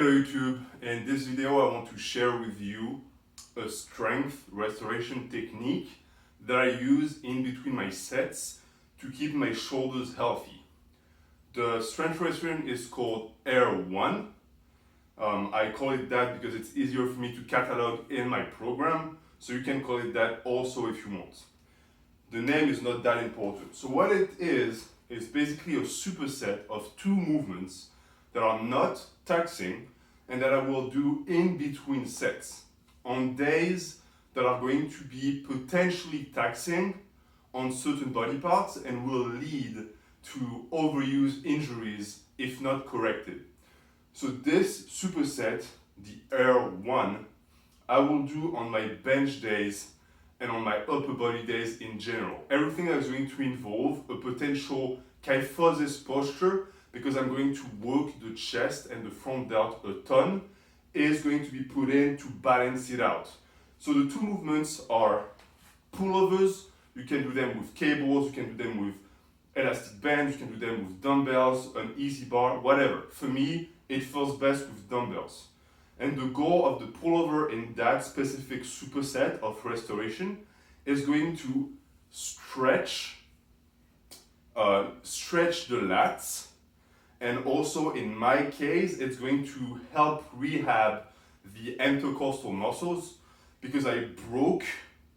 Hello YouTube, in this video I want to share with you a strength restoration technique that I use in between my sets to keep my shoulders healthy. The strength restoration is called Air 1. I call it that because it's easier for me to catalog in my program, so you can call it that also if you want. The name is not that important. So what it is basically a superset of two movements that are not taxing and that I will do in between sets on days that are going to be potentially taxing on certain body parts and will lead to overuse injuries if not corrected. So this superset, the Air 1, I will do on my bench days and on my upper body days in general. Everything that is going to involve a potential kyphosis posture, because I'm going to work the chest and the front delt a ton, is going to be put in to balance it out. So the two movements are pullovers. You can do them with cables, you can do them with elastic bands, you can do them with dumbbells, an easy bar, whatever. For me, it feels best with dumbbells. And the goal of the pullover in that specific superset of restoration is going to stretch the lats. And also in my case, it's going to help rehab the intercostal muscles because I broke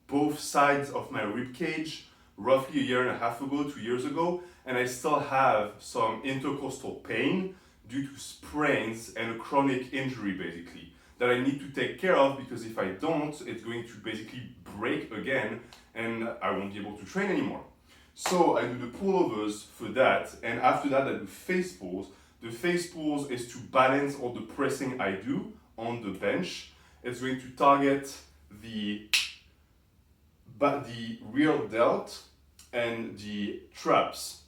both sides of my ribcage roughly a year and a half ago, 2 years ago, and I still have some intercostal pain due to sprains and a chronic injury basically that I need to take care of, because if I don't, it's going to basically break again and I won't be able to train anymore. So I do the pullovers for that, and after that I do face pulls. The face pulls is to balance all the pressing I do on the bench. It's going to target the rear delt and the traps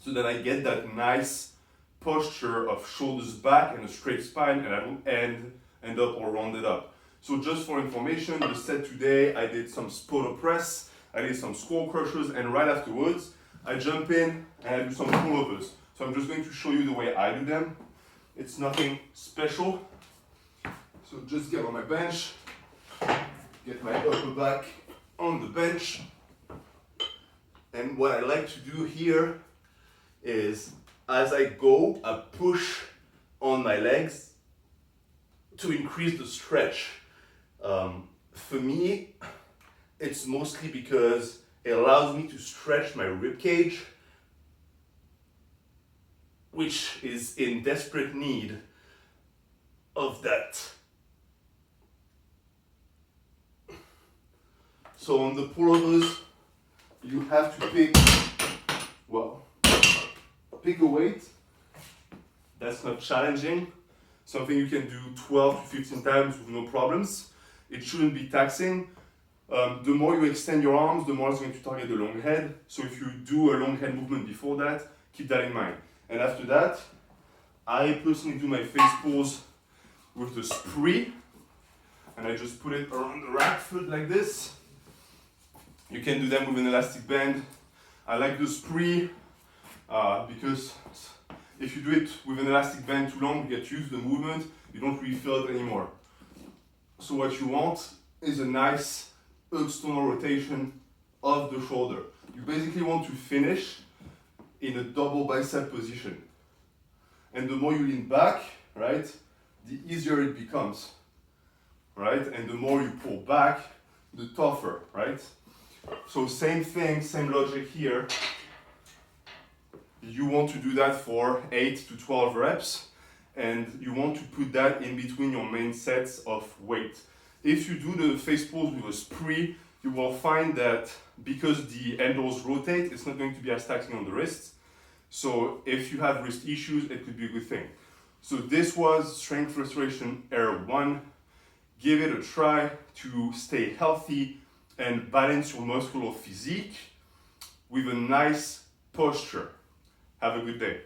so that I get that nice posture of shoulders back and a straight spine, and I don't end up all rounded up. So just for information, the set today I did some spotter press, I did some skull crushers, and right afterwards, I jump in and I do some pullovers. So I'm just going to show you the way I do them. It's nothing special. So just get on my bench, get my upper back on the bench. And what I like to do here is, as I go, I push on my legs to increase the stretch. For me, it's mostly because it allows me to stretch my ribcage, which is in desperate need of that. So on the pullovers, you have to pick a weight that's not challenging, something you can do 12 to 15 times with no problems. It shouldn't be taxing. The more you extend your arms, the more it's going to target the long head. So if you do a long head movement before that, keep that in mind. And after that, I personally do my face pulls with the spree, and I just put it around the rack foot like this. You can do them with an elastic band. I like the spree because if you do it with an elastic band too long, you get used to the movement, you don't really feel it anymore. So what you want is a nice external rotation of the shoulder. You basically want to finish in a double bicep position. And the more you lean back, right, the easier it becomes, right? And the more you pull back, the tougher, right? So same thing, same logic here. You want to do that for 8 to 12 reps, and you want to put that in between your main sets of weight. If you do the face pulls with a spree, you will find that because the handles rotate, it's not going to be as taxing on the wrists. So if you have wrist issues, it could be a good thing. So this was Strength Restoration Air 1. Give it a try to stay healthy and balance your muscular physique with a nice posture. Have a good day.